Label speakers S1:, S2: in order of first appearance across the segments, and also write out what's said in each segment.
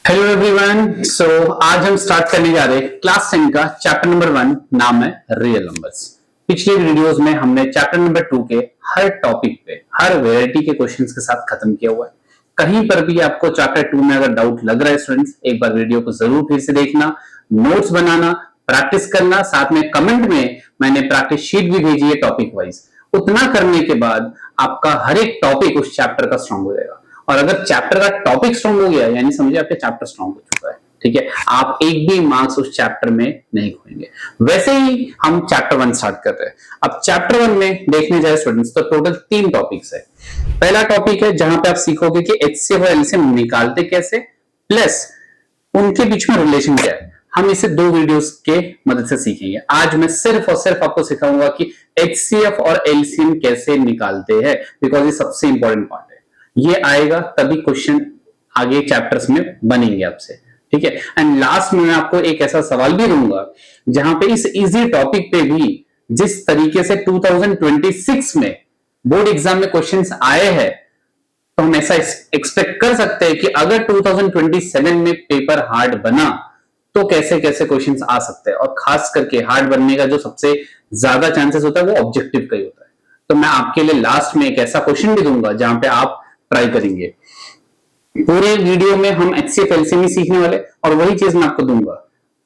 S1: Hello everyone. आज हम start करने जा रहे हैं क्लास 10 का चैप्टर नंबर 1, नाम है रियल नंबर्स। पिछले वीडियोस में हमने चैप्टर नंबर 2 के हर टॉपिक पे हर वैरायटी के क्वेश्चंस के साथ खत्म किया हुआ है। कहीं पर भी आपको चैप्टर 2 में अगर डाउट लग रहा है स्टूडेंट्स, एक बार वीडियो को जरूर फिर से देखना, नोट्स बनाना, प्रैक्टिस करना, साथ में कमेंट में मैंने प्रैक्टिस शीट भी भेजी है टॉपिक वाइज। उतना करने के बाद आपका हर एक टॉपिक उस चैप्टर का स्ट्रांग हो जाएगा। और अगर चैप्टर का टॉपिक स्ट्रांग हो गया यानी समझिए आपका चैप्टर स्ट्रांग हो चुका है। ठीक है, आप एक भी मार्क्स उस चैप्टर में नहीं खोएंगे। वैसे ही हम चैप्टर 1 स्टार्ट कर रहे हैं। अब चैप्टर 1 में देखने जाए स्टूडेंट्स तो टोटल 3 टॉपिक्स है। पहला टॉपिक है जहां पे आप सीखोगे कि एचसीएफ और एलसीएम निकालते कैसे, प्लस उनके बीच में रिलेशन क्या है। हम इसे 2 वीडियोस के मदद से सीखेंगे। आज मैं सिर्फ और सिर्फ आपको सिखाऊंगा कि एचसीएफ और एलसीएम कैसे निकालते हैं, बिकॉज ये सबसे इंपॉर्टेंट पार्ट है। ये आएगा तभी क्वेश्चन आगे चैप्टर्स में बनेंगे आपसे। ठीक है, एंड लास्ट में मैं आपको एक ऐसा सवाल भी दूंगा जहां पे इस इजी टॉपिक पे भी जिस तरीके से 2026 में बोर्ड एग्जाम में क्वेश्चंस आए हैं, तो हम ऐसा एक्सपेक्ट कर सकते हैं कि अगर 2027 में पेपर हार्ड बना तो कैसे कैसे क्वेश्चंस आ सकते हैं। और खास करके हार्ड बनने का जो सबसे ज्यादा चांसेस होता है वो ऑब्जेक्टिव का ही होता है। तो मैं आपके लिए लास्ट में एक ऐसा क्वेश्चन भी दूंगा जहां पे आप ट्राई करेंगे। पूरे वीडियो में हम एचसीएफ एलसीएम ही सीखने वाले और वही चीज मैं आपको दूंगा।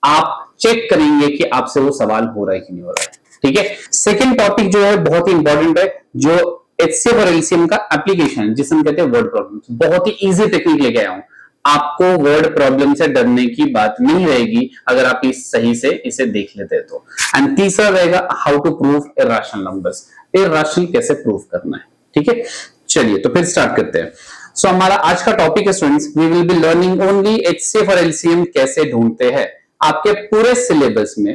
S1: आप चेक करेंगे कि आपसे वो सवाल हो रहा है कि नहीं हो रहा है। ठीक है, सेकंड टॉपिक जो है बहुत ही इंपॉर्टेंट है, जो एचसीएफ और एलसीएम का एप्लीकेशन जिसे हम कहते हैं वर्ड प्रॉब्लम। बहुत ही इजी टेक्निक लेके आया हूं। आपको वर्ड प्रॉब्लम से डरने की बात नहीं रहेगी अगर आप इस सही से इसे देख लेते हैं तो। एंड तीसरा रहेगा how to prove irrational numbers, irrational कैसे प्रूव करना है। ठीक है, चलिए तो फिर स्टार्ट करते हैं। सो हमारा आज का टॉपिक है students, we will be learning only HCF और एलसीएम कैसे ढूंढते हैं। आपके पूरे सिलेबस में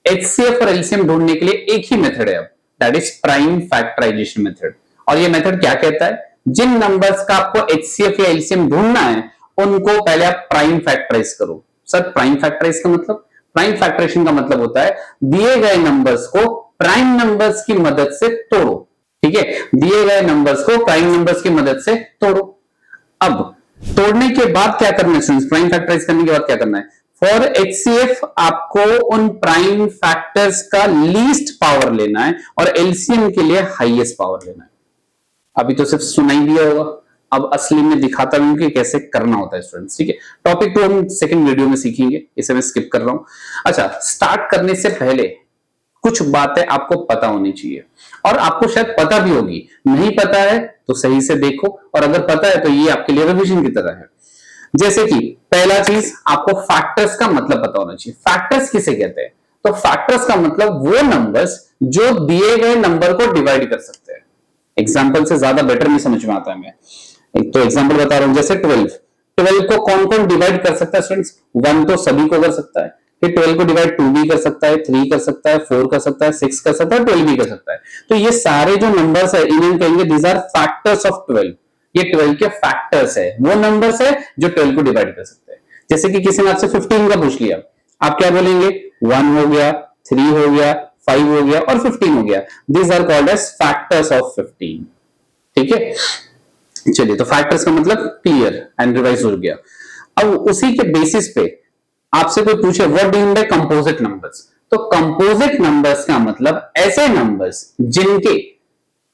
S1: एचसीएफ और एलसीएम ढूंढने के लिए एक ही मेथड है अब, that is prime factorization method. और ये मेथड क्या कहता है, जिन नंबर्स का आपको एचसीएफ या एलसीएम ढूंढना है उनको पहले आप प्राइम फैक्टराइज करो। सर प्राइम फैक्टराइज का मतलब, प्राइम फैक्टराइजेशन का मतलब होता है दिए गए नंबर्स को प्राइम नंबर्स की मदद से तोड़ो। ठीक है, दिए गए नंबर्स को प्राइम नंबर्स की मदद से तोड़ो। अब तोड़ने के बाद क्या करना है, प्राइम फैक्टराइज करने के बाद क्या करना है, फॉर एचसीएफ आपको उन प्राइम फैक्टर्स का लीस्ट पावर लेना है और एलसीएम के लिए हाईएस्ट पावर लेना है। अभी तो सिर्फ सुनाई दिया होगा, अब असली में दिखाता हूं कि कैसे करना होता है स्टूडेंट्स। ठीक है, टॉपिक 2 हम सेकंड वीडियो में सीखेंगे, इसे मैं स्किप कर रहा हूं। अच्छा, स्टार्ट करने से पहले कुछ बातें आपको पता होनी चाहिए, और आपको शायद पता भी होगी। नहीं पता है तो सही से देखो, और अगर पता है तो ये आपके लिए रिवीजन की तरह है। जैसे कि पहला चीज, आपको फैक्टर्स का मतलब पता होना चाहिए। फैक्टर्स किसे कहते हैं, तो फैक्टर्स का मतलब वो नंबर्स जो दिए गए नंबर को डिवाइड कर सकते हैं। एग्जाम्पल से ज्यादा बेटर नहीं समझ में आता है। मैं एक तो एग्जाम्पल बता रहा हूं, जैसे 12 को कौन कौन डिवाइड कर सकता है स्टूडेंट्स, 1 तो सभी को कर सकता है, फिर 12 को डिवाइड 2 भी कर सकता है, 3 कर सकता है, 4 कर सकता है, 6 कर सकता है, 12 भी कर सकता है। तो ये सारे जो नंबर्स है इन्हें कहेंगे दीज आर फैक्टर्स ऑफ 12। ये 12 के फैक्टर्स है, वो नंबर्स है जो 12 को डिवाइड कर सकते हैं। जैसे कि किसी ने आपसे 15 का पूछ लिया, आप क्या बोलेंगे, 1 हो गया, 3 हो गया, 5 हो गया और 15 हो गया। These are called as factors of 15। ठीक है, चलिए तो फैक्टर्स का मतलब क्लियर एंड रिवाइज हो गया। अब उसी के बेसिस पे आपसे कोई पूछे what do you mean by composite numbers, तो कंपोजिट नंबर्स का मतलब ऐसे नंबर्स जिनके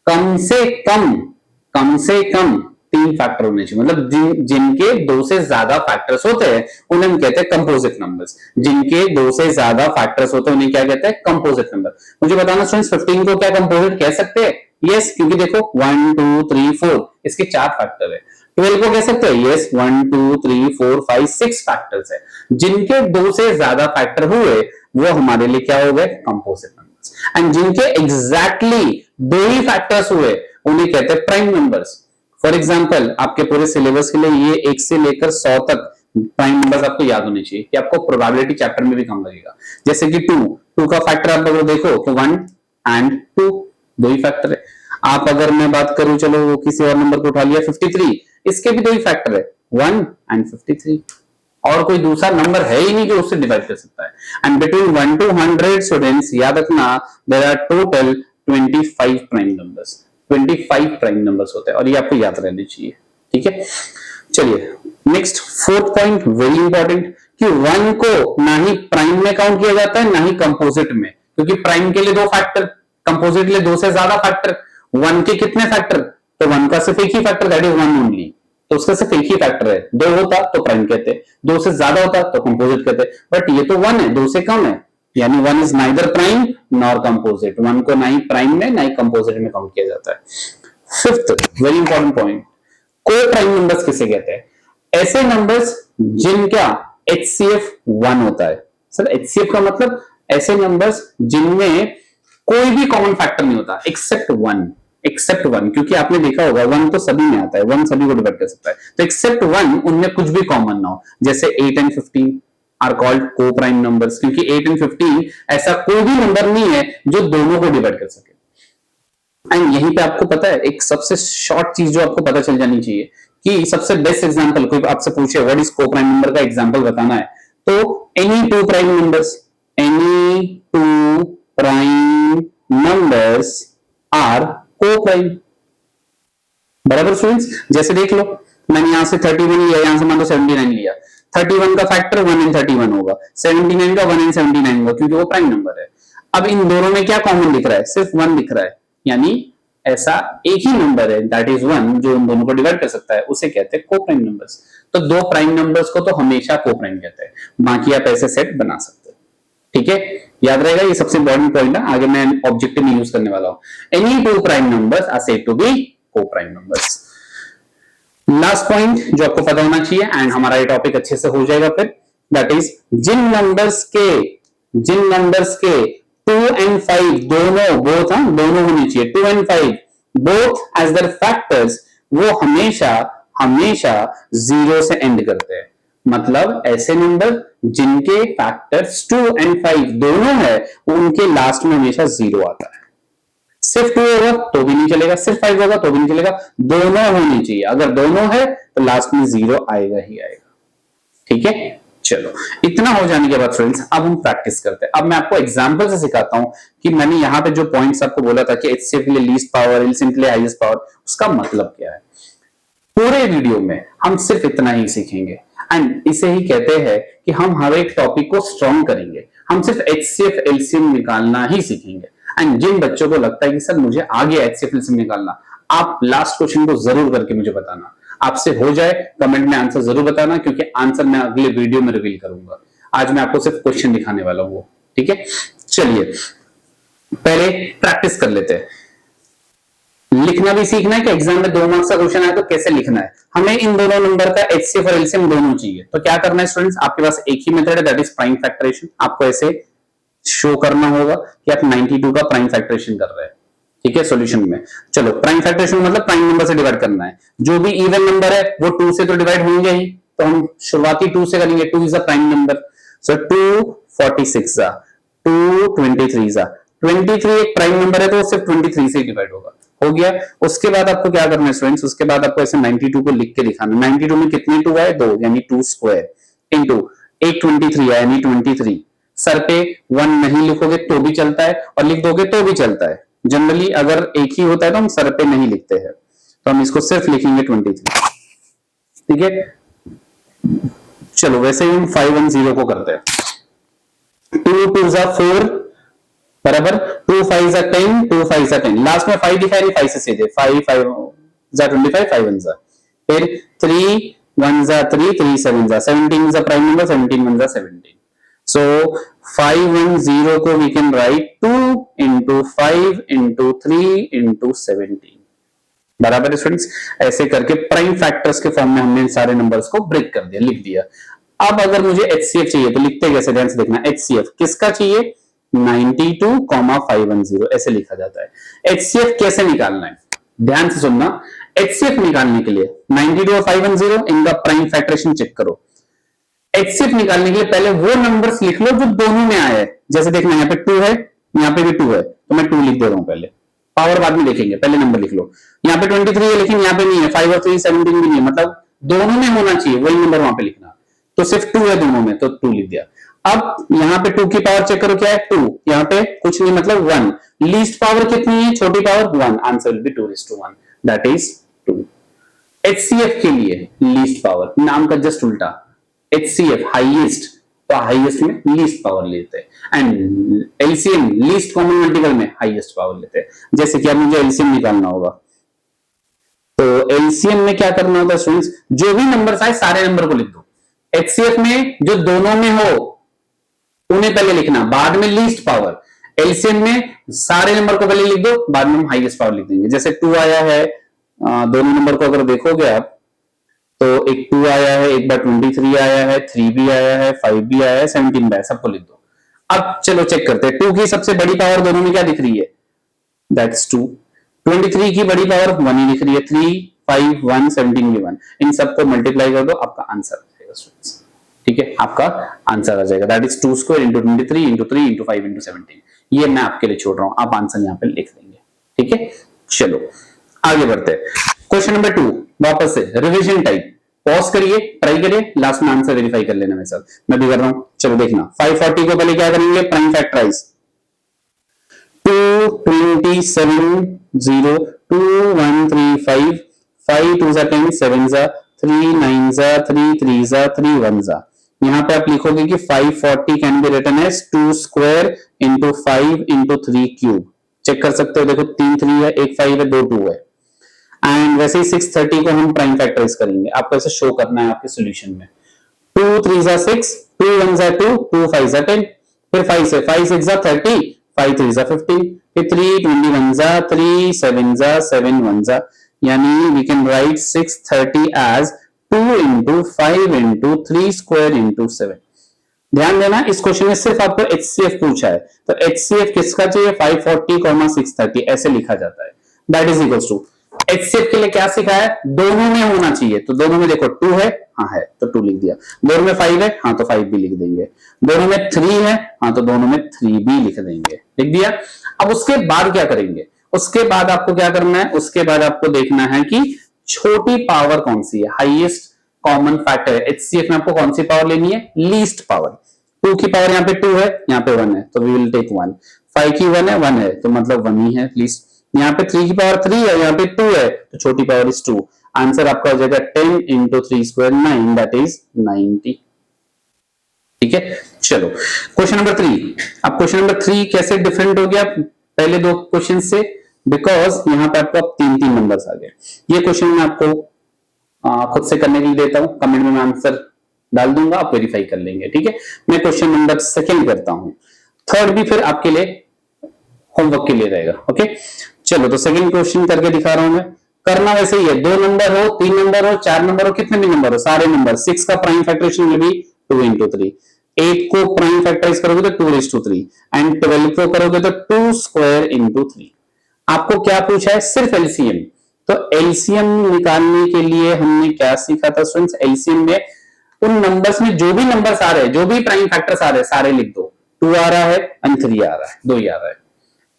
S1: कम से कम 3 फैक्टर होने चाहिए। मतलब जिनके 2 से ज्यादा फैक्टर्स होते हैं उन्हें हम कहते हैं कंपोजिट नंबर्स। जिनके 2 से ज्यादा फैक्टर्स होते हैं उन्हें क्या कहते हैं, कंपोजिट नंबर। मुझे बताना स्टूडेंट्स, 15 को क्या कंपोजिट कह सकते हैं? यस, क्योंकि देखो 1 2 3 4 इसके 4 फैक्टर है। 12 को कह सकते हैं? यस, 1 2 3 4 5 6 फैक्टर्स है। जिनके 2 से ज्यादा फैक्टर हुए वो हमारे लिए क्या हो गए, कंपोजिट नंबर्स। एंड जिनके एग्जैक्टली 2 ही फैक्टर्स हुए उन्हें कहते हैं प्राइम नंबर्स। फॉर एग्जाम्पल आपके पूरे सिलेबस के लिए ये 1 से लेकर 100 तक प्राइम नंबर्स आपको याद होने चाहिए, कि आपको प्रोबेबिलिटी चैप्टर में भी काम लगेगा। जैसे कि 2 का फैक्टर आप अगर देखो तो 1 एंड 2 2 ही फैक्टर है। आप अगर मैं बात करूं, चलो किसी और नंबर को उठा लिया 53, इसके भी 2 ही फैक्टर है, 1 एंड 53। और कोई दूसरा नंबर है ही नहीं जो उससे डिवाइड कर सकता है। एंड बिटवीन 1 to 100 स्टूडेंट्स याद रखना, there are total 25 prime numbers. 25 prime numbers होते हैं और ये आपको याद रहने चाहिए। ठीक है, चलिए next fourth point very important कि वन को ना ही प्राइम में काउंट किया जाता है ना ही कंपोजिट में, क्योंकि प्राइम के लिए 2 फैक्टर, कंपोजिट के लिए 2 से ज्यादा फैक्टर। वन के कितने फैक्टर? तो वन का सिर्फ एक ही factor, that is one only, तो उसका सिर्फ एक ही फैक्टर है। 2 होता तो प्राइम कहते, 2 से ज्यादा होता तो कंपोजिट कहते, बट ये तो 1 है, 2 से कम है, यानी one is neither prime nor composite. One को ना ही प्राइम में ना ही कंपोजिट में काउंट किया जाता है। फिफ्थ वेरी इंपॉर्टेंट पॉइंट, को प्राइम नंबर्स किसे कहते हैं? ऐसे नंबर्स जिनका HCF 1 होता है। सर HCF का मतलब ऐसे नंबर्स जिनमें कोई भी कॉमन फैक्टर नहीं होता एक्सेप्ट वन, क्योंकि आपने देखा होगा 1 तो सभी में आता है, 1 सभी को डिवाइड कर सकता है, तो एक्सेप्ट 1 उनमें कुछ भी कॉमन ना हो, जैसे 8 एंड 15 आर कॉल्ड को प्राइम नंबर्स, क्योंकि 8 एंड 15 ऐसा कोई भी नंबर नहीं है जो दोनों को डिवाइड कर सके। एंड यहीं पे आपको पता है एक सबसे शॉर्ट चीज जो आपको पता चल जानी चाहिए कि सबसे बेस्ट एग्जांपल, कोई आपसे पूछे what is coprime number का एग्जांपल बताना है, तो any two prime numbers are coprime. बराबर स्टूडेंट्स? जैसे देख लो, मैंने यहां से 31 लिया, यहां से मान लो 79 लिया, 31 का फैक्टर 1 इन 31 होगा, 79 का 1 इन 79 होगा, क्योंकि वो प्राइम नंबर है। अब इन दोनों में क्या कॉमन दिख रहा है? सिर्फ 1 दिख रहा है, यानी ऐसा एक ही नंबर है दैट इज 1 जो उन दोनों को डिवाइड कर सकता है, उसे कहते हैं को प्राइम नंबर्स। तो 2 प्राइम नंबर्स को तो हमेशा को प्राइम कहते हैं, बाकी आप ऐसे सेट बना सकते हैं। ठीक है, याद रहेगा, ये सबसे इंपॉर्टेंट पॉइंट है, आगे मैं ऑब्जेक्टिव में यूज करने वाला हूं। Any two prime numbers are said to be coprime numbers. Last point जो आपको पता होना चाहिए एंड हमारा ये टॉपिक अच्छे से हो जाएगा फिर, दैट इज जिन नंबर्स के 2 and 5 दोनों होनी चाहिए, 2 and 5 both as their factors, वो हमेशा 0 से एंड करते हैं। मतलब ऐसे नंबर जिनके फैक्टर्स 2 and 5 दोनों है, उनके लास्ट में हमेशा 0 आता है। सिर्फ 2 होगा तो भी नहीं चलेगा, सिर्फ 5 होगा तो भी नहीं चलेगा, दोनों होनी चाहिए। अगर दोनों है तो लास्ट में 0 आएगा ही आएगा। ठीक है, चलो इतना हो जाने के बाद फ्रेंड्स अब हम प्रैक्टिस करते हैं। अब मैं आपको एग्जांपल से सिखाता हूं कि मैंने यहां पे जो पॉइंट्स आपको बोला था कि HCF के लिए लीस्ट पावर, LCM के लिए हाईएस्ट पावर, उसका मतलब क्या है। पूरे वीडियो में हम सिर्फ इतना ही सीखेंगे एंड इसे ही कहते हैं कि हम हर एक टॉपिक को स्ट्रॉन्ग करेंगे। हम सिर्फ HCF LCM निकालना ही सीखेंगे। एंड जिन बच्चों को लगता है कि सर मुझे आगे HCF LCM निकालना, आप लास्ट क्वेश्चन को जरूर करके मुझे बताना। आपसे हो जाए कमेंट में आंसर जरूर बताना, क्योंकि आंसर मैं अगले वीडियो में रिवील करूंगा। आज मैं आपको सिर्फ क्वेश्चन दिखाने वाला हूं। ठीक है, चलिए पहले प्रैक्टिस कर लेते हैं। लिखना भी सीखना है कि एग्जाम में 2 मार्क्स का क्वेश्चन आए तो कैसे लिखना है। हमें इन दोनों नंबर का HCF और LCM दोनों चाहिए, तो क्या करना है स्टूडेंट्स, आपके पास एक ही मेथड है, दैट इज प्राइम फैक्टरेशन। आपको ऐसे शो करना होगा कि आप 92 का प्राइम फैक्टरेशन कर रहे हैं। ठीक है, सॉल्यूशन में चलो प्राइम फैक्टरेशन मतलब प्राइम नंबर से डिवाइड करना है। जो भी इवन नंबर है वो 2 से तो डिवाइड होंगे ही, तो हम शुरुआती 2 से करेंगे। 2 इज अ प्राइम नंबर, सो 2 46 2 23 23 एक प्राइम नंबर है तो सिर्फ 23 से डिवाइड होगा। हो गया। उसके बाद आपको क्या करना है स्टूडेंट्स, उसके बाद आपको ऐसे 92 को लिख के दिखाना। 92 में कितने 2 आए, 2, यानी 2 स्क्वायर इनटू एक 23 आया यानी 23। सर पे 1 नहीं लिखोगे तो भी चलता है और लिख दोगे तो भी चलता है। जनरली अगर एक ही होता है तो हम सर पे नहीं लिखते हैं, तो हम इसको सिर्फ लिखेंगे 23। ठीक है, चलो वैसे ही हम 5 1 0 को करते हैं। 2 2 4 बराबर 2 5 10 2 5 10, लास्ट में 5 दिखाई नहीं, 5 से सीधे 5 5 25 5 1 फिर 3 1 3 3 7 17 is a prime number, 17 1 17। So 5 1 0 को we can write 2 into 5 into 3 into 17 बराबर है स्टूडेंट्स। ऐसे करके प्राइम फैक्टर्स के फॉर्म में हमने इन सारे नंबर्स को ब्रेक कर दिया, लिख दिया। अब अगर मुझे HCF चाहिए तो लिखते कैसे, ध्यान से देखना। HCF किसका चाहिए, 92, 510 ऐसे लिखा जाता है। HCF कैसे निकालना है, ध्यान से सुनना। HCF निकालने के लिए 92 और 510 इनका प्राइम फैक्टरेशन चेक करो। HCF निकालने के लिए पहले वो नंबर्स लिख लो जो दोनों में आए हैं। जैसे देखना यहाँ पे 2 है, यहाँ पे भी 2 है, तो मैं 2 लिख दे रहा हूं। पहले पावर बाद में देखेंगे, पहले नंबर लिख लो। यहाँ पे 23 है लेकिन यहाँ पे नहीं है, 5 और 3 17 भी नहीं है, मतलब दोनों में होना चाहिए, वही नंबर वहां पे लिखना। तो सिर्फ 2 है दोनों में, तो 2 लिख दिया। अब यहाँ पे 2 की पावर चेक करो, क्या है 2, यहाँ पे कुछ नहीं मतलब 1। लीस्ट पावर कितनी है, छोटी power 1, answer will B 2:1, that is 2। HCF के लिए लीस्ट पावर, नाम का जस्ट उल्टा, HCF हाईएस्ट, तो हाईएस्ट में लीस्ट पावर लेते हैं, and LCM least common multiple में हाईएस्ट पावर लेते हैं। जैसे कि अब मुझे LCM निकालना होगा, तो LCM में क्या करना होता है स्टूडेंट्स, जो भी नंबर आए सारे नंबर को लिख दो। HCF में जो दोनों में हो उन्हें पहले लिखना, बाद में लीस्ट पावर। LCM में सारे नंबर को पहले लिख दो, बाद में हम हाईएस्ट पावर लिख देंगे। जैसे 2 आया है, दोनों नंबर को अगर देखोगे आप, तो एक 2 आया है, एक बार 23 आया है, 3 भी आया है, 5 भी आया है, 17 भी आया, सबको लिख दो। अब चलो चेक करते हैं, 2 की सबसे बड़ी पावर दोनों में क्या दिख रही है, दैट्स 2। 23 की बड़ी पावर 1 ही दिख रही है, 3, 5, 1, 17 भी 1। इन सबको मल्टीप्लाई कर दो, आपका आंसर आ जाएगा स्टूडेंट्स। ठीक है, आपका आंसर आ जाएगा, that is 2 square into 23 into 3 into 5 into 17। ये मैं आपके लिए छोड़ रहा हूं, आप आंसर यहाँ पे लिख देंगे। ठीक है, चलो आगे बढ़ते हैं। क्वेश्चन नंबर 2, वापस से रिवीजन टाइप, पॉज करिए, ट्राई करिए, लास्ट में आंसर वेरीफाई कर लेना मेरे साथ, मैं भी कर रहा हूं। चलो देखना, 540 को पहले क्या करेंगे, प्राइम फैक्टराइज। 2 27 0 2 1 3 5 5 2 10 7 3 9 3 3 3 1। यहां पे आप लिखोगे कि 540 can be written as 2 square into 5 into 3 cube. Check कर सकते हो, देखो 3 3 है, 1 5 है, 2 2 है। एंड वैसे ही 630 को हम प्राइम फैक्टराइज करेंगे, आपको ऐसे शो करना है आपके सॉल्यूशन में। 2 3 6, 2 1 2, 2 5 10, फिर 5 से 5 6 30, 5 3 15, फिर 3 21 3 7 7 1। यानी we can write 630 as 2 into 5 into 3 square into 7। ध्यान देना, इस क्वेश्चन में सिर्फ आपको HCF पूछा है, तो HCF किसका चाहिए, 540, 630 ऐसे लिखा जाता है। That is equals to, HCF के लिए क्या सीखा है, दोनों में होना चाहिए, तो दोनों में देखो 2 है, हाँ है, तो 2 लिख दिया। दोनों में 5 है, हाँ तो 5 भी लिख देंगे। दोनों में 3 है, हाँ तो दोनों में 3 भी लिख देंगे, लिख दिया। अब उसके बाद क्या करेंगे, उसके बाद आपको क्या करना है, उसके बाद आपको देखना है कि छोटी पावर कौन सी है, हाईएस्ट कॉमन फैक्टर है। HCF में आपको कौन सी पावर लेनी है, लीस्ट पावर। 2 की पावर यहाँ पे 2 है, यहाँ पे 1 है, तो वी विल टेक 1। 5 की 1 है, 1 है, तो मतलब 1 ही है लीस्ट। यहाँ पे 3 की पावर 3 है, यहाँ पे 2 है, तो छोटी पावर इज 2। आंसर आपका हो जाएगा 10 इंटू 3 स्क्वायर 9, दैट इज 90। ठीक है, चलो क्वेश्चन नंबर 3। अब क्वेश्चन नंबर 3 कैसे डिफरेंट हो गया पहले दो क्वेश्चन से, बिकॉज यहाँ पे आपको 3 नंबर्स आ गए। ये क्वेश्चन मैं आपको खुद से करने के लिए देता हूं, कमेंट में मैं आंसर डाल दूंगा, आप वेरीफाई कर लेंगे। ठीक है, मैं क्वेश्चन नंबर 2 करता हूं, 3rd भी फिर आपके लिए होमवर्क के लिए रहेगा। ओके, चलो तो 2nd क्वेश्चन करके दिखा रहा हूं मैं। करना वैसे ही है, 2 नंबर हो, 3 नंबर हो, 4 नंबर हो, कितने भी नंबर हो, सारे नंबर। 6 का prime factorization will be 2 into 3। 8 को प्राइम फैक्टराइज करोगे तो 2:3, एंड 12 को करोगे तो 2 स्क्वायर इंटू 3। आपको क्या पूछा है, सिर्फ LCM। तो LCM निकालने के लिए हमने क्या सीखा था स्टूडेंट्स, LCM में उन नंबर्स में जो भी नंबर्स आ रहे हैं, जो भी प्राइम फैक्टर्स आ रहे हैं, सारे लिख दो। 2 आ रहा है एंड 3 आ रहा है, 2 ही आ रहा है।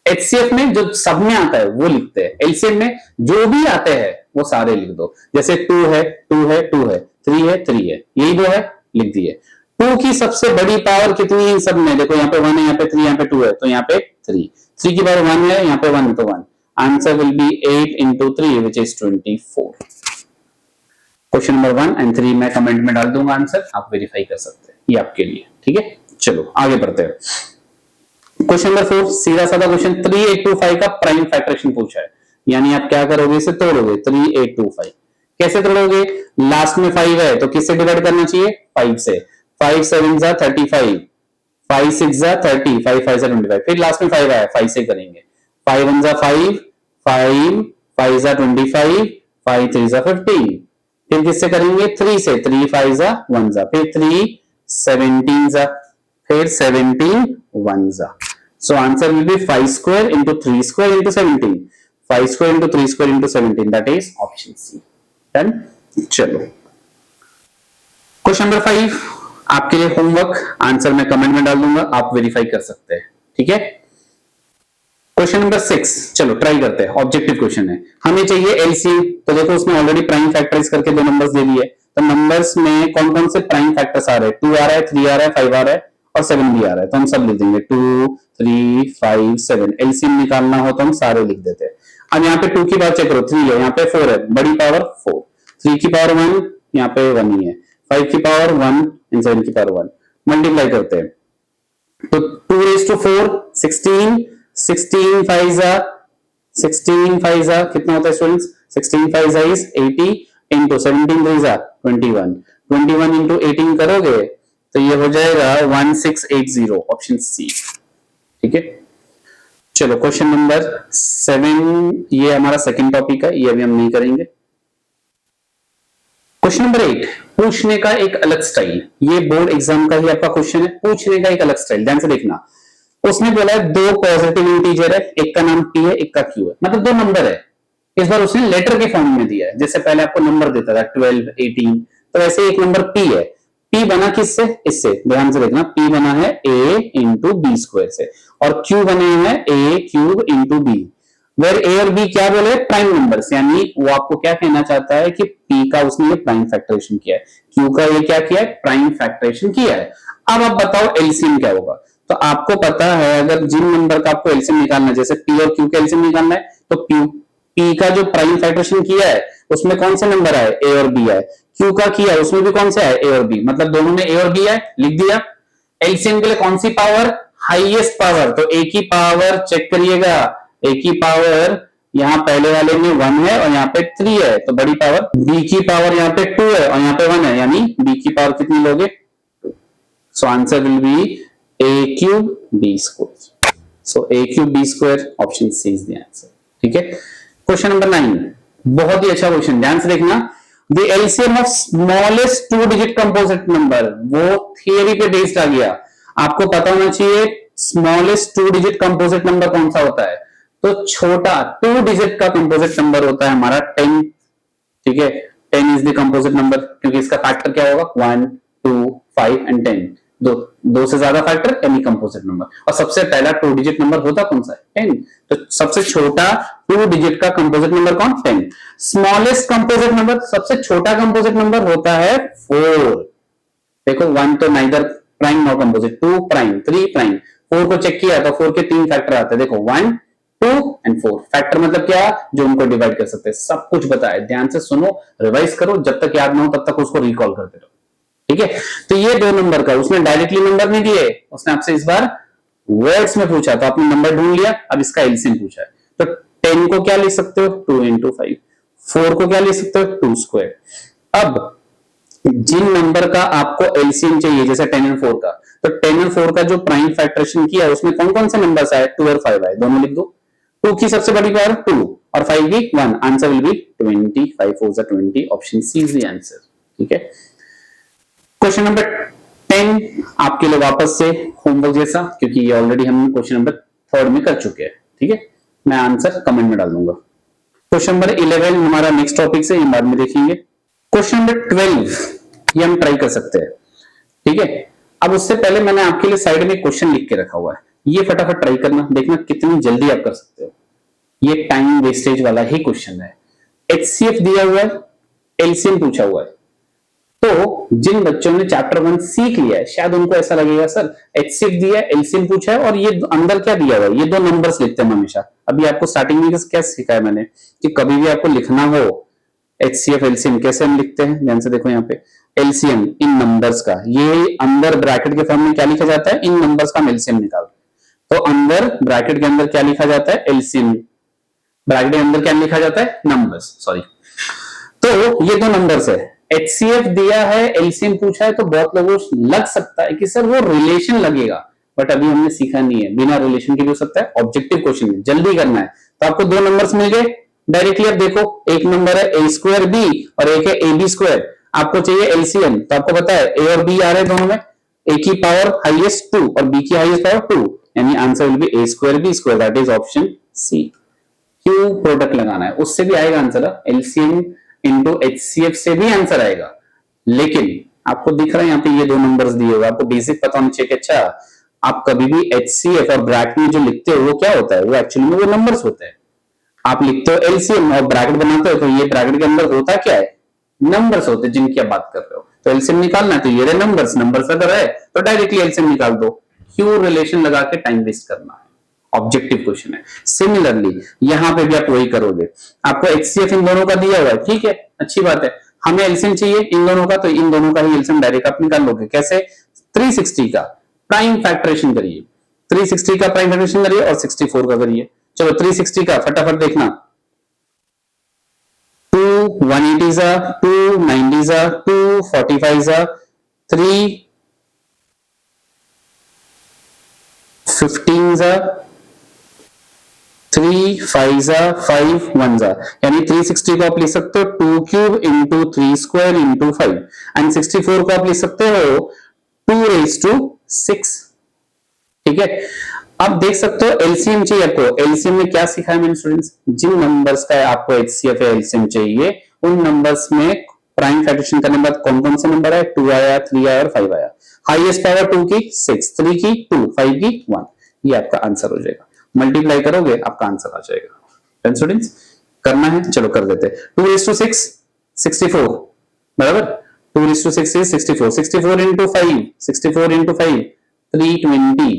S1: HCF में जो सब में आता है वो लिखते हैं, LCM में जो भी आते हैं वो सारे लिख दो। जैसे 2 है, 2 है, 2 है, 3 है, 3 है, यही 2 है, लिख दिए। 2 की सबसे बड़ी पावर कितनी है इन सब में, देखो यहाँ पे 1 है, यहाँ पे 3, यहाँ पे 2 है, तो यहाँ पे 3। 3 की पावर 1 है, यहाँ पे 1 तो 1। Answer will B 8 into 3 which is 24। Question number 1 and 3 मैं कमेंट में डाल दूंगा आंसर, आप वेरीफाई कर सकते हैं, ये आपके लिए। ठीक है, चलो आगे बढ़ते हैं। क्वेश्चन नंबर 4, सीधा साधा क्वेश्चन। 3825 का प्राइम फैक्टरेशन पूछा है, यानी आप क्या करोगे, इसे तोड़ोगे। 3825 कैसे तोड़ोगे, लास्ट में 5 है तो किससे डिवाइड करना चाहिए, 5 से। 5 7 35, 5 6 30, 5 5 25, फिर लास्ट में 5 आया, 5 से करेंगे। 5 1 5, 5 5 25, 5 3 15, फिर किससे करेंगे, 3 से। 3 5 1, फिर 3 17, फिर 17 1। So answer will be 5 square into 3 square into 17. 5 square into 3 square into 17. That is option C. Done? चलो क्वेश्चन नंबर 5 आपके लिए होमवर्क, आंसर मैं कमेंट में डाल दूंगा, आप वेरीफाई कर सकते हैं। ठीक है, क्वेश्चन नंबर 6 चलो ट्राई करते हैं। ऑब्जेक्टिव क्वेश्चन है, हमें चाहिए LCM। तो देखो उसमें ऑलरेडी प्राइम फैक्टराइज करके 2 नंबर्स दे दिए, तो नंबर्स में कौन कौन से प्राइम फैक्टर्स आ रहे हैं, 2 आ रहा है, 3 आ रहा है, 5 आ रहा है और 7 भी आ रहा है, तो हम सब लिख देंगे 2 3 5 7। LCM निकालना हो तो हम सारे लिख देते हैं। अब यहाँ पे 2 की बात चेक करो, 3 है, यहाँ पे 4 है, बड़ी पावर 4, 3 की पावर 1, यहाँ पे 1 ही है, 5 की पावर 1 एंड 7 की पावर 1, मल्टीप्लाई करते हैं तो 2 raised to 4 16, 16 5 जा कितना होता है स्टूडेंट्स, 16 5 जा इज 80 इंटू 17 3 जा 21, 21 इंटू 18 करोगे तो ये हो जाएगा 1680, ऑप्शन सी। ठीक है, चलो क्वेश्चन नंबर 7, ये हमारा सेकंड टॉपिक है, ये अभी हम नहीं करेंगे। क्वेश्चन नंबर 8, पूछने का एक अलग स्टाइल। ये बोर्ड एग्जाम का ही आपका क्वेश्चन है, पूछने का एक अलग स्टाइल, ध्यान से देखना। उसने बोला है दो पॉजिटिव इंटीजर है, एक का नाम p है, एक का q है, मतलब दो नंबर है। इस बार उसने लेटर के फॉर्म में दिया है, जैसे पहले आपको नंबर देता था 12 18, तो वैसे एक नंबर p है। p बना किससे, इससे, ध्यान से देखना, p बना है a इंटू बी स्क्वायर से, और q बने हैं a cube into b, where a और बी क्या बोले, प्राइम नंबर्स, यानी वो आपको क्या कहना चाहता है कि p का उसने ये प्राइम फैक्टरेशन किया है, q का ये क्या किया है, प्राइम फैक्टरेशन किया है। अब आप बताओ एलसीएम क्या होगा। तो आपको पता है अगर जिन नंबर का आपको एलसीएम निकालना है, जैसे p और q का एलसीएम निकालना है, तो p का जो प्राइम फैक्टरेशन किया है उसमें कौन से नंबर आए, a और b आए, q का किया है उसमें भी कौन से आए, a और b, मतलब दोनों में a और b आए, लिख दिया। एलसीएम के लिए कौन सी पावर, हाईएस्ट पावर, तो a की पावर चेक करिएगा, a की पावर यहाँ पहले वाले में 1 है और यहाँ पे 3 है, तो बड़ी पावर, b की पावर यहाँ पे 2 है और यहाँ पे 1 है, यानी b की पावर कितनी लोगे, so answer will be a cube b square, so a cube b square, option C is the answer. ठीक है, क्वेश्चन नंबर 9, बहुत ही अच्छा क्वेश्चन, ध्यान से देखना। The LCM of smallest 2 digit composite number, वो थियरी पे बेस्ड आ गया, आपको पता होना चाहिए स्मॉलेस्ट 2 डिजिट कंपोजिट नंबर कौन सा होता है, तो छोटा 2 डिजिट का कंपोजिट नंबर होता है हमारा 10। ठीक है, 10 इज द कंपोजिट नंबर, क्योंकि इसका फैक्टर क्या होगा, 1 2 5 एंड 10, दो से ज्यादा फैक्टर यानी कंपोजिट नंबर, और सबसे पहला 2 डिजिट नंबर होता कौन सा है, 10, तो सबसे छोटा 2 डिजिट का कंपोजिट नंबर कौन, 10। स्मॉलेस्ट कंपोजिट नंबर, सबसे छोटा कंपोजिट नंबर होता है 4। देखो 1 तो neither prime not composite, 2 prime 3 prime, 4 को चेक किया तो 4 के 3 फैक्टर आते हैं, देखो 1 2 एंड 4, फैक्टर मतलब क्या, जो उनको डिवाइड कर सकते हैं, सब कुछ बताया, ध्यान से सुनो, रिवाइज करो, जब तक याद ना हो तब तक उसको रिकॉल करते रहो। ठीक है, तो ये 2 नंबर का, उसने डायरेक्टली नंबर नहीं दिए, उसने आपसे इस बार वर्ड्स में पूछा, तो आपने नंबर ढूंढ लिया, अब इसका एलसीएम पूछा है, तो 10 को क्या लिख सकते हो, 2 इंटू 5, 4 को क्या लिख सकते हो, 2 स्क्वायर। अब जिन नंबर का आपको एलसीएम चाहिए, जैसे 10 एंड 4 का, तो 10 एंड 4 का जो प्राइम फैक्टरेशन किया उसमें कौन कौन से नंबर्स आए, 2 और 5 आए, दोनों लिख दो। 2 की सबसे बड़ी पावर 2 और 5 की 1, आंसर विल बी 20, 5 4 जा 20, option C is the answer. ठीक है, क्वेश्चन नंबर 10 आपके लिए वापस से होमवर्क जैसा, क्योंकि ये ऑलरेडी हम क्वेश्चन नंबर 3 में कर चुके हैं। ठीक है, मैं आंसर कमेंट में डाल दूंगा। क्वेश्चन नंबर 11 हमारा नेक्स्ट टॉपिक से, बाद में देखेंगे। क्वेश्चन नंबर 12 ये हम ट्राई कर सकते हैं। ठीक है, अब उससे पहले मैंने आपके लिए साइड में क्वेश्चन लिख के रखा हुआ है, ये फटाफट ट्राई करना, देखना कितनी जल्दी आप कर सकते हो। ये टाइम वेस्टेज वाला ही क्वेश्चन है, एचसीएफ दिया हुआ है, एलसीएम पूछा हुआ है, तो जिन बच्चों ने चैप्टर 1 सीख लिया है शायद उनको ऐसा लगेगा सर एचसीएफ दिया है, एलसीएम पूछा है और ये अंदर क्या दिया हुआ है, ये 2 नंबर्स लिखते हैं हमेशा। अभी आपको स्टार्टिंग में क्या सिखाया मैंने कि कभी भी आपको लिखना हो एचसीएफ एलसीएम कैसे हम लिखते हैं, ध्यान से देखो यहाँ पे, एलसीएम इन नंबर्स का, ये अंदर ब्रैकेट के फॉर्म में क्या लिखा जाता है, इन नंबर्स का एलसीएम निकाल, तो अंदर ब्रैकेट के अंदर क्या लिखा जाता है, एलसीएम, ब्रैकेट के अंदर क्या लिखा जाता है, नंबर्स, सॉरी। तो ये 2 नंबर्स है, एचसीएफ दिया है, एलसीएम पूछा है, तो बहुत लोगों को लग सकता है कि सर वो रिलेशन लगेगा, बट अभी हमने सीखा नहीं है, बिना रिलेशन के भी हो सकता है, ऑब्जेक्टिव क्वेश्चन है, जल्दी करना है। तो आपको 2 नंबर्स मिल गए डायरेक्टली। अब देखो एक नंबर है a स्क्वायर बी और एक है ए बी स्क्वायर, आपको चाहिए एलसीएम, तो आपको पता है ए और बी आ रहे हैं दोनों में, a की पावर हाईएस्ट 2 और b की हाईएस्ट पावर 2, यानी answer will be a square b square, that is option C. क्यों प्रोडक्ट लगाना है, उससे भी आएगा आंसर, एलसीएम इंटू एचसीएफ से भी आंसर आएगा, लेकिन आपको दिख रहा है यहाँ पे ये 2 नंबर्स दिए हुए, आपको बेसिक पता होना चाहिए कि अच्छा आप कभी भी एचसीएफ और ब्रैकेट में जो लिखते हो वो क्या होता है, वो एक्चुअली में वो नंबर्स होते हैं। आप लिखते हो एलसीएम और ब्रैकेट बनाते हो, तो ये ब्रैकेट के अंदर होता क्या है, नंबर्स होते हैं जिनकी आप बात कर रहे हो, तो एलसीएम निकालना है, तो ये रहे नंबर्स, नंबर्स अगर है तो डायरेक्टली एलसीएम निकाल दो, क्यों रिलेशन लगा के टाइम वेस्ट करना है, ऑब्जेक्टिव क्वेश्चन है। सिमिलरली यहां पे भी आप वही करोगे, आपको एचसीएफ इन दोनों का दिया हुआ है, ठीक है अच्छी बात है, हमें एलसीएम चाहिए इन दोनों का, तो इन दोनों का ही एलसीएम डायरेक्ट आप निकाल लोगे। कैसे? 360 का प्राइम फैक्टरेशन करिए, 360 का प्राइम फैक्टरेशन करिए और 64 का करिए। चलो 360 का फटाफट देखना, 2 180 जा, 2 90 जा, 2 45 जा, 3 15 जा, 3 5 जा, 5 1 जा, यानी 360 को आप लिख सकते हो 2 cube into 3 square into 5 and 64 को आप लिख सकते हो 2 रेज टू 6। ठीक है, अब देख सकते हो एलसीएम चाहिए आपको। एलसीएम में क्या सिखाया मैंने स्टूडेंट्स? जिन नंबर्स का आपको एचसीएफ या एलसीएम चाहिए उन नंबर्स में प्राइम फैक्टरेशन करने के बाद कौन कौन से नंबर है? 2 आया, 3 आया और 5 आया। हाईएस्ट पावर 2 की 6, 3 की 2, 5 की 1, ये आपका आंसर हो जाएगा। मल्टीप्लाई करोगे आपका आंसर आ जाएगा। स्टूडेंट्स करना है, चलो कर देते हैं। 2 रेज़ टू 6 64 बराबर, 2 raise to 6 is 64, 64 into 5, 64 into 5 320,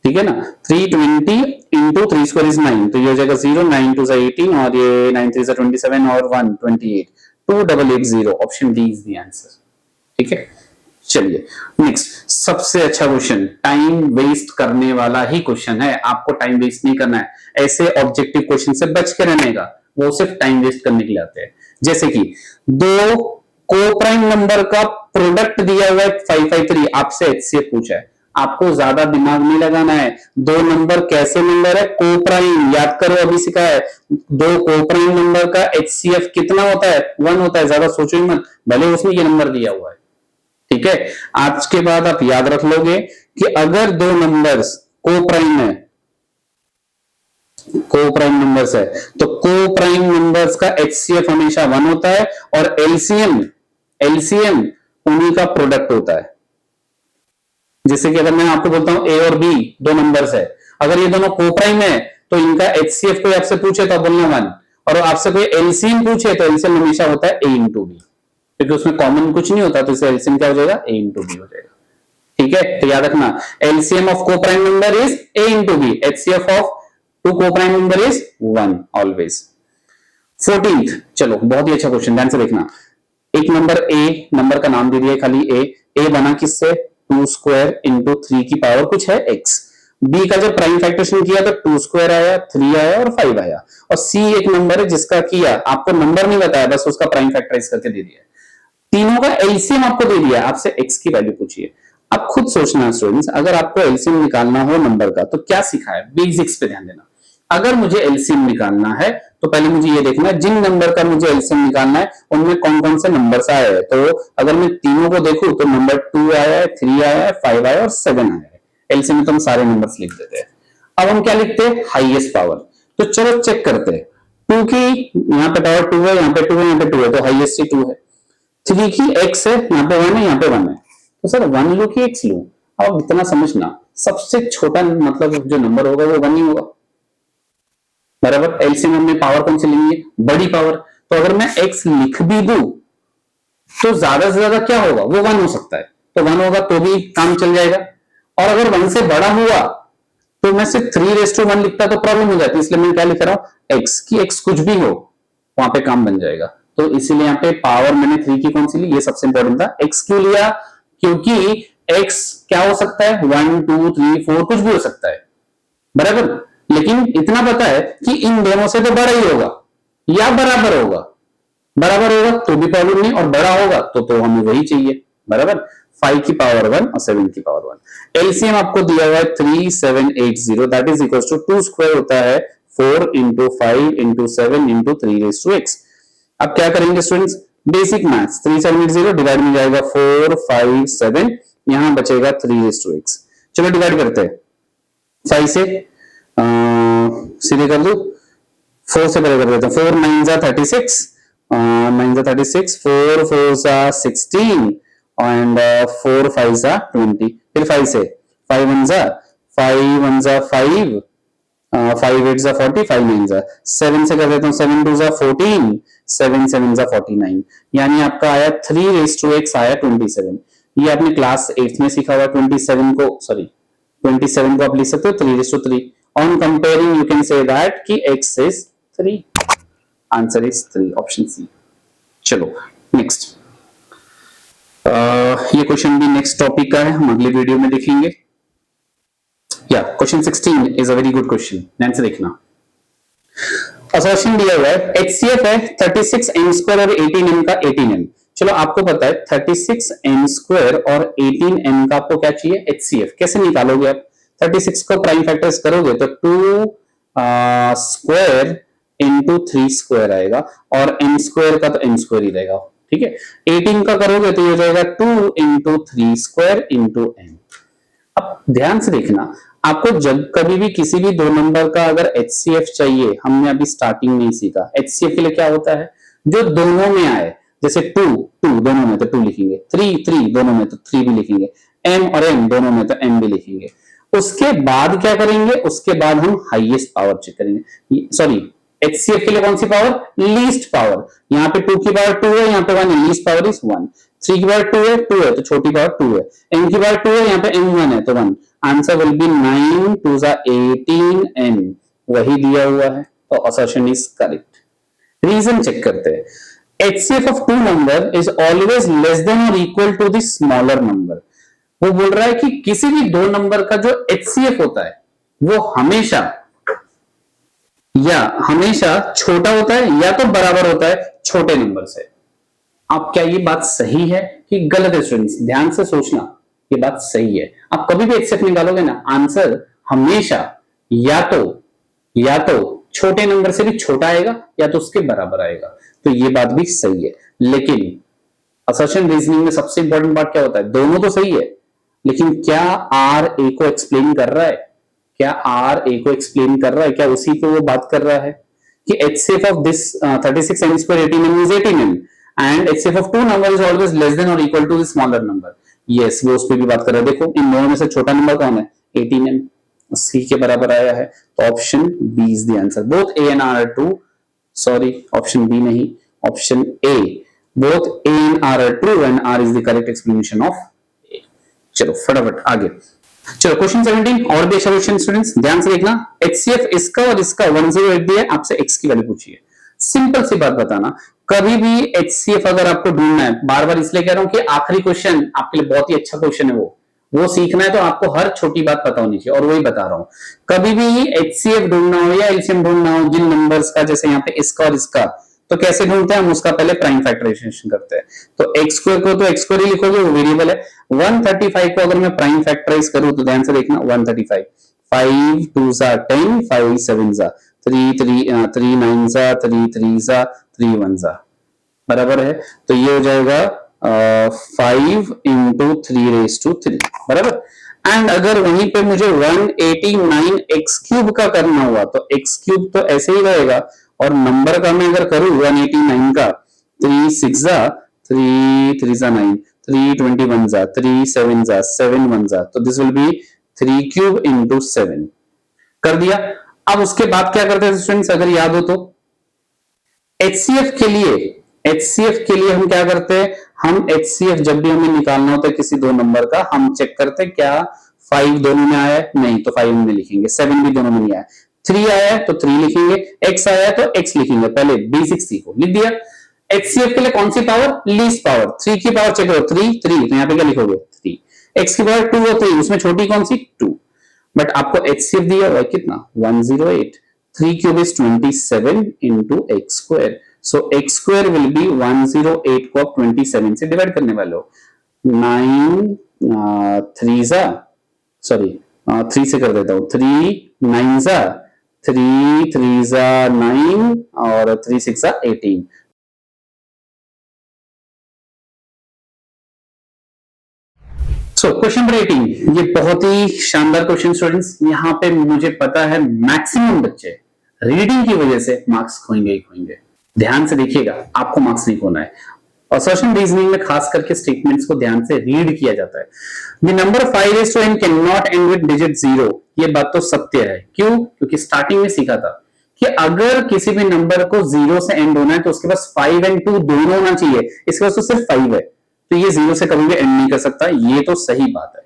S1: ठीक है ना। 320 इंटू 3 स्क्वायर इज 9, तो ये हो जाएगा 0, 9 2 18 और ये 9 3 27 और 1 28, 2880, option D is the answer. ठीक है, चलिए नेक्स्ट, सबसे अच्छा क्वेश्चन, टाइम वेस्ट करने वाला ही क्वेश्चन है। आपको टाइम वेस्ट नहीं करना है, ऐसे ऑब्जेक्टिव क्वेश्चन से बच के रहने का, वो सिर्फ टाइम वेस्ट करने के लिए आते हैं। जैसे कि दो को प्राइम नंबर का प्रोडक्ट दिया हुआ है 553, आपसे एचसीएफ पूछा है, आपको ज्यादा दिमाग नहीं लगाना है। दो नंबर कैसे नंबर है? को प्राइम, याद करो अभी सिखाया है। दो को प्राइम नंबर का एचसीएफ कितना होता है? 1 होता है, ज्यादा सोचो ही मत, भले उसने ये नंबर दिया हुआ है। ठीक है, आज के बाद आप याद रख लोगे कि अगर दो नंबर्स को प्राइम है, को प्राइम नंबर्स है, तो को प्राइम नंबर्स का एचसीएफ हमेशा 1 होता है और एलसीएम उन्हीं का प्रोडक्ट होता है। जैसे कि अगर मैं आपको बोलता हूं ए और बी दो नंबर्स है, अगर ये दोनों को प्राइम है तो इनका एचसीएफ कोई आपसे पूछे तो आप बोलना 1, और आपसे कोई एलसीएम पूछे तो एलसीएम हमेशा होता है ए इंटू बी, क्योंकि उसमें कॉमन कुछ नहीं होता, तो इसे एलसीएम क्या हो जाएगा? ए इंटू बी हो जाएगा। ठीक है, तो याद रखना, LCM of coprime number is a into b, HCF of two coprime number is 1 always. 14th, चलो बहुत ही अच्छा क्वेश्चन, ध्यान से देखना। एक नंबर ए, नंबर का नाम दे दिया खाली ए बना किससे? 2 स्क्वायर इंटू 3 की पावर कुछ है x। बी का जब प्राइम फैक्टरेशन किया तो 2 स्क्वायर आया, 3 आया और 5 आया। और सी एक नंबर है जिसका किया, आपको नंबर नहीं बताया, बस उसका प्राइम फैक्टराइज करके दे दिया। तीनों का एलसीएम आपको दे दिया, आपसे x की वैल्यू पूछिए। आप खुद सोचना स्टूडेंट्स, अगर आपको एलसीएम निकालना हो नंबर का तो क्या सीखा है? बेसिक्स पे ध्यान देना। अगर मुझे एलसीएम निकालना है तो पहले मुझे ये देखना है जिन नंबर का मुझे एलसीएम निकालना है उनमें कौन कौन से नंबर्स आए हैं। तो अगर मैं तीनों को देखूं तो नंबर 2 आया है, 3 आया है, 5 आया और 7 आया है। एलसीएम में तो हम सारे नंबर्स लिख देते हैं। अब हम क्या लिखते हैं? Highest power. तो चलो चेक करते हैं। 2 की यहाँ पे पावर 2 है, यहाँ पे 2 है, यहाँ पे 2 है, तो हाईएस्ट ही 2 है। 3 की x है, यहाँ पे 1 है, यहाँ पे 1 है, तो सर 1 लो कि x लो? अब इतना समझना, सबसे छोटा मतलब जो नंबर होगा वो 1 ही होगा, बराबर। एलसीएम में पावर कौन सी लेंगे? बड़ी पावर। तो अगर मैं x लिख भी दूं तो ज्यादा से ज्यादा क्या होगा? वो 1 हो सकता है, तो 1 होगा तो भी काम चल जाएगा। और अगर 1 से बड़ा हुआ तो मैं सिर्फ 3:1 लिखता तो प्रॉब्लम हो जाती है, इसलिए मैं क्या लिख रहा हूं? x की x कुछ भी हो वहां पे काम बन जाएगा। तो इसीलिए यहाँ पे पावर मैंने 3 की कौन सी ली? ये सबसे इंपॉर्टेंट था। x क्यों लिया? क्योंकि x क्या हो सकता है? 1 2 3 4 कुछ भी हो सकता है, बराबर। लेकिन इतना पता है कि इन दोनों से तो बड़ा ही होगा या बराबर होगा। बराबर होगा तो भी प्रॉब्लम नहीं, और बड़ा होगा तो हमें वही चाहिए, बराबर। 5 की पावर 1 और 7 की पावर 1। एलसीएम आपको दिया हुआ है 3780, that is equal to 2 square होता है 4 इंटू 5 इंटू 7 इंटू 3:x। अब क्या करेंगे स्टूडेंट्स? बेसिक मैथ्स, 3780 डिवाइड में जाएगा 4 5 7, यहां बचेगा 3:x। चलो डिवाइड करते हैं 5 से, सीधे कर दो, 4 से पहले कर देते हैं। 4 9 जा 36, 9 जा 36, 4 4 जा 16 एंड 4 5 जा 20। फिर 5 से, 5 1 जा 5, 5 8 जा 40, 5 9 जा 7 से कर देता हूँ, 7 2 जा 14, 7 7 जा 49, यानी आपका आया 3:x आया 27। ये आपने क्लास 8th में सीखा हुआ। 27 को आप लिख सकते हो 3:3। On comparing, you can say that कि x is 3. Answer is 3, option C. चलो नेक्स्ट, ये क्वेश्चन भी नेक्स्ट टॉपिक का है, हम अगले वीडियो में देखेंगे। या question 16 is a very good question, ध्यान से देखना। असर्शन दिया हुआ है, HCF है 36n² और 18n का 18n। चलो आपको पता है 36n² और 18n का आपको क्या चाहिए, HCF। कैसे निकालोगे आप? 36 को प्राइम फैक्टर्स करोगे तो 2 स्क्वायर इंटू 3 स्क्वायर आएगा, और n² का तो n² ही रहेगा, ठीक है। 18 का करोगे तो ये हो जाएगा 2 इंटू 3 स्क्वायर इंटू n। अब ध्यान से देखना, आपको जब कभी भी किसी भी दो नंबर का अगर HCF चाहिए, हमने अभी स्टार्टिंग में ही सीखा HCF के लिए क्या होता है, जो दोनों में आए। जैसे 2 2 दोनों में तो 2 लिखेंगे, 3 3 दोनों में तो 3 भी लिखेंगे, m और n दोनों में तो m भी लिखेंगे। उसके बाद क्या करेंगे, उसके बाद हम हाईएस्ट पावर चेक करेंगे। सॉरी, HCF के लिए कौन सी पावर, लीस्ट पावर। यहाँ पे 2 की पावर 2 है, यहाँ पे 1 है, लीस्ट पावर इज 1। 3 की पावर 2 है तो छोटी पावर 2 है। n की पावर 2 है, यहाँ पे n 1 है तो 1। आंसर विल बी 9 2 18n, वही दिया हुआ है, तो assertion is correct. Reason check करते हैं, HCF of two number is always less than or equal to the smaller number. वो बोल रहा है कि किसी भी दो नंबर का जो HCF होता है वो हमेशा छोटा होता है या तो बराबर होता है छोटे नंबर से। अब क्या ये बात सही है कि गलत है स्टूडेंट्स? ध्यान से सोचना, ये बात सही है। आप कभी भी HCF निकालोगे ना, आंसर हमेशा या तो छोटे नंबर से भी छोटा आएगा या तो उसके बराबर आएगा, तो ये बात भी सही है। लेकिन असर्शन रीजनिंग में सबसे इंपॉर्टेंट बात क्या होता है, दोनों तो सही है, लेकिन क्या R A को एक्सप्लेन कर रहा है? क्या R A को एक्सप्लेन कर रहा है? क्या उसी पे वो बात कर रहा है कि HCF of this 36n square 18n is 18n and HCF of two number is always less than or equal to the smaller number। yes, वो उस पे भी बात कर रहा है। देखो इन दोनों में से छोटा नंबर कौन है, 18n, C के बराबर आया है, तो option B is the answer। both A and R are true, sorry option B नहीं, option A, both A and R are true and R is the correct explanation of A। चलो फटाफट आगे। चलो क्वेश्चन 17 और भी अच्छा question students, ध्यान से देखना। HCF इसका और इसका 108 दिया है, आपसे x की वैल्यू पूछिए। सिंपल सी बात बताना, कभी भी HCF अगर आपको ढूंढना है, बार बार इसलिए कह रहा हूं कि आखिरी क्वेश्चन आपके लिए बहुत ही अच्छा क्वेश्चन है, वो सीखना है तो आपको हर छोटी बात पता होनी चाहिए, और वही बता रहा हूं। कभी भी HCF ढूंढना हो या LCM ढूंढना हो जिन नंबर्स का, जैसे यहाँ पे इसका और इसका, तो कैसे ढूंढते हैं हम, उसका पहले प्राइम फैक्टराइजेशन करते हैं। तो x² को तो x² ही लिखोगे, वो वेरिएबल है। 135 को अगर मैं प्राइम फैक्टराइज करूं तो ध्यान से देखना, 135 5 2 10 5 7 3 3 9 3 3 3 1 बराबर है, तो ये हो जाएगा 5 इंटू 3⁻³ बराबर। एंड अगर वहीं पे मुझे 189x³ का करना हुआ तो x³ तो ऐसे ही रहेगा, और नंबर का मैं अगर करूं 189 का, 3 6 3 3 9 3 21 3 7 7 1 तो दिस विल बी 3³ इंटू 7 कर दिया। अब उसके बाद क्या करते हैं स्टूडेंट्स, अगर याद हो तो HCF के लिए हम क्या करते हैं, हम HCF जब भी हमें निकालना होता है किसी दो नंबर का, हम चेक करते हैं क्या 5 दोनों में आया है, नहीं तो 5 में लिखेंगे। 7 भी दोनों में नहीं आया, 3 आया है तो 3 लिखेंगे, x आया है तो x लिखेंगे, पहले बेसिक सीखो, लिख दिया। HCF के लिए कौन सी पावर, लीस्ट पावर। 3 की पावर चेक करो, 3 3 तो यहाँ पे क्या लिखोगे 3। x की पावर 2 हो 3, उसमें छोटी कौन सी 2, बट आपको HCF दिया हुआ है कितना 108, 3³ is 27 into x², so x² will be 108 को आप 27 से डिवाइड करने वाले हो, 3 से कर देता हूं, 3 9 3 3 9 और 3 6 18। क्वेश्चन नंबर 18, ये बहुत ही शानदार क्वेश्चन स्टूडेंट्स। यहाँ पे मुझे पता है मैक्सिमम बच्चे रीडिंग की वजह से मार्क्स खोएंगे ही खोएंगे। ध्यान से देखिएगा, आपको मार्क्स नहीं खोना है। असर्शन रीजनिंग में खास करके स्टेटमेंट्स को ध्यान से रीड किया जाता है। The number 5 n can not and with digit 0, ये बात तो सत्य है। क्यों? क्योंकि स्टार्टिंग में सीखा था कि अगर किसी भी नंबर को 0 से एंड होना है तो उसके पास 5 और 2 दोनों होना चाहिए, इसके पास तो सिर्फ 5 है, तो ये 0 से कभी भी एंड नहीं कर सकता, ये तो सही बात है।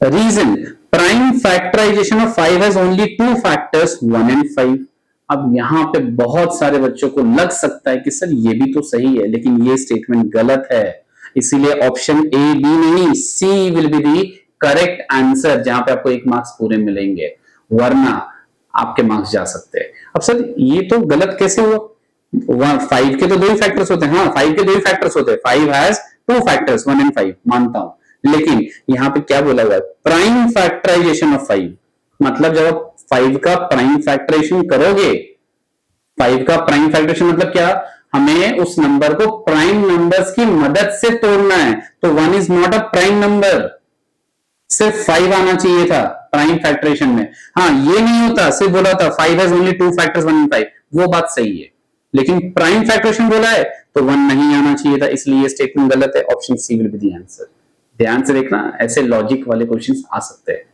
S1: Reason, prime factorization of 5 has only 2 factors 1 and 5। अब यहाँ पे बहुत सारे बच्चों को लग सकता है कि सर ये भी तो सही है, लेकिन ये स्टेटमेंट गलत है, इसीलिए ऑप्शन ए बी नहीं, C will be the correct answer, जहां पे आपको 1 मार्क्स पूरे मिलेंगे, वरना आपके मार्क्स जा सकते हैं। अब सर ये तो गलत कैसे हुआ? 5 के तो 2 ही फैक्टर्स होते हैं। हाँ, 5 के 2 ही फैक्टर्स होते हैं। 5 हैज 2 फैक्टर्स, 1 एंड 5, मानता हूं, लेकिन यहाँ पे क्या बोला हुआ है? प्राइम फैक्टराइजेशन ऑफ 5, मतलब जब आप 5 का प्राइम फैक्टराइजेशन करोगे, 5 का प्राइम फैक्टराइजेशन मतलब क्या? हमें उस नंबर को प्राइम नंबर्स की मदद से तोड़ना है, तो 1 is not a prime number, सिर्फ 5 आना चाहिए था प्राइम फैक्टरेशन में। हाँ, ये नहीं होता, सिर्फ बोला था 5 हैज ओनली 2 फैक्टर्स 1 एंड 5, वो बात सही है, लेकिन प्राइम फैक्टरेशन बोला है तो 1 नहीं आना चाहिए था, इसलिए ये स्टेटमेंट गलत है। Option C will be the answer. ध्यान से देखना, ऐसे लॉजिक वाले क्वेश्चंस आ सकते हैं।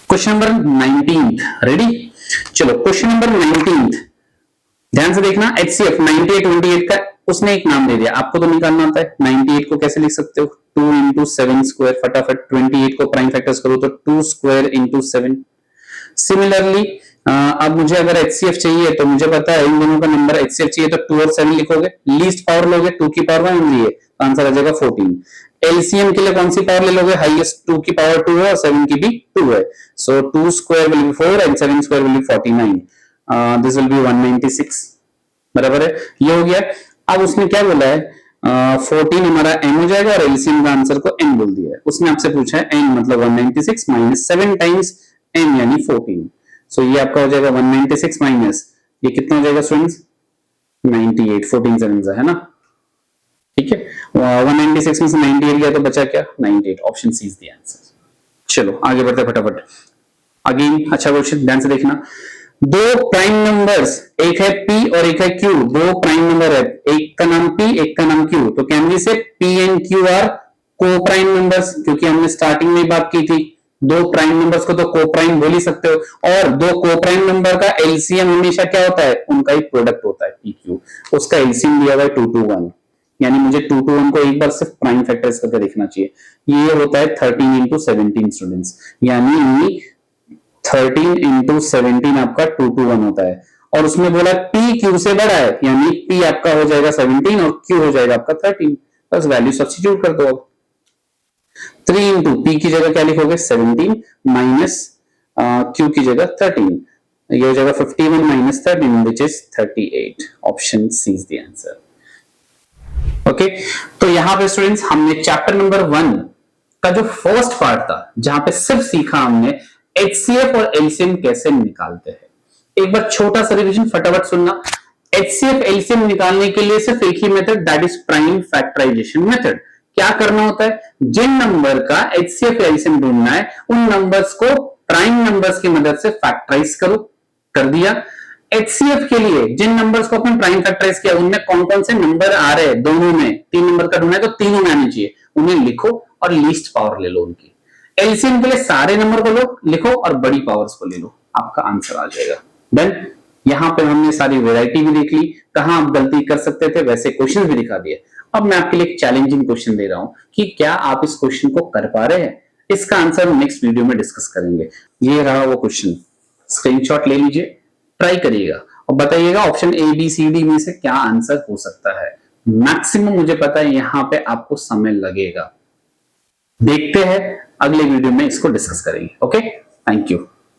S1: Question number 19, ready? चलो क्वेश्चन नंबर 19, ध्यान से देखना। HCF 98 28 का उसने एक नाम दे दिया, आपको तो निकालना होता है। 98 को कैसे लिख सकते हो? 2 इंटू 7 स्क्वायर, फटाफट। 28 को प्राइम फैक्टर्स करो तो 2 स्क्वायर इंटू 7। सिमिलरली अब मुझे अगर HCF चाहिए तो मुझे पता है इन दोनों का नंबर HCF चाहिए तो 2 और 7 लिखोगे, लीस्ट पावर लोगे 2 की पावर 1 लिए तो आंसर आ जाएगा 14। एलसीएम के लिए कौन सी पावर ले लोगे? हाईएस्ट 2 की पावर 2 है और 7 की भी 2 है, सो 2 square will be 4 and 7 square will be 49, this will be 196, बराबर है, ये हो गया। अब उसने क्या बोला है? 14 हमारा n हो जाएगा और एलसीएम का आंसर को n बोल दिया है। उसने आपसे पूछा है n मतलब 196 माइनस 7 टाइम्स n यानी 14, सो ये आपका हो जाएगा 196 माइनस ये कितना हो जाएगा स्टूडेंट्स? 98, 14 7 है ना, ठीक है। 196 में से 98 गया तो बचा क्या? 98, option C is the answer. चलो आगे बढ़ते फटाफट। अगेन अच्छा क्वेश्चन, ध्यान से देखना। दो प्राइम नंबर्स, एक है p और एक है q, दो प्राइम नंबर है, एक का नाम p एक का नाम q, तो कैन वी से p and q are coprime numbers, क्योंकि हमने स्टार्टिंग में बात की थी दो प्राइम नंबर्स को तो को प्राइम बोल ही सकते हो, और दो को प्राइम नंबर का एलसीएम हमेशा क्या होता है? उनका ही प्रोडक्ट होता है pq, उसका एलसीएम दिया हुआ है 2 to 1, यानी मुझे 2 to 1 को एक बार सिर्फ प्राइम फैक्टर्स करके देखना चाहिए। ये होता है 13 इंटू 17 स्टूडेंट्स, यानी 13 इंटू 17 आपका 2 to 1 होता है, और उसमें बोला p q से बड़ा है, यानी p आपका हो जाएगा 17 और q हो जाएगा आपका 13, बस वैल्यू सब्स्टिट्यूट कर दो। अब 3 इंटू p की जगह क्या लिखोगे? 17 माइनस q की जगह 13, ये हो जाएगा 51 minus 13 which is 38, option C is the answer. Okay, तो यहां पे स्टूडेंट्स हमने चैप्टर नंबर 1 का जो फर्स्ट पार्ट था, जहां पे सिर्फ सीखा हमने HCF और LCM कैसे निकालते हैं। एक बार छोटा सा रिवीजन फटाफट सुनना। HCF LCM निकालने के लिए सिर्फ एक ही method, that is prime factorization method. क्या करना होता है? जिन नंबर का HCF LCM ढूंढना है उन नंबर्स को प्राइम नंबर्स की मदद से फैक्टराइज करो, कर दिया। HCF के लिए जिन नंबर्स को अपन प्राइम फैक्टराइज किया उनमें कौन कौन से नंबर आ रहे हैं, दोनों में 3 नंबर का ढूंढना है तो तीनों में आने चाहिए, उन्हें लिखो और लीस्ट पावर ले लो उनकी। एलसीएम के लिए सारे नंबर को लो, लिखो और बड़ी पावर्स को ले लो, आपका आंसर आ जाएगा। देन यहां पे हमने सारी वैरायटी भी देख ली, कहां आप गलती कर सकते थे वैसे क्वेश्चन भी दिखा दिए। अब मैं आपके लिए एक चैलेंजिंग क्वेश्चन दे रहा हूं कि क्या आप इस क्वेश्चन को कर पा रहे हैं? इसका आंसर हम नेक्स्ट वीडियो में डिस्कस करेंगे। ये रहा वो क्वेश्चन, स्क्रीनशॉट ले लीजिए, ट्राई करिएगा और बताइएगा option A B C D में से क्या आंसर हो सकता है। मैक्सिमम मुझे पता है यहां पे आपको समय लगेगा। देखते हैं अगले वीडियो में इसको डिस्कस करेंगे। Okay, thank you.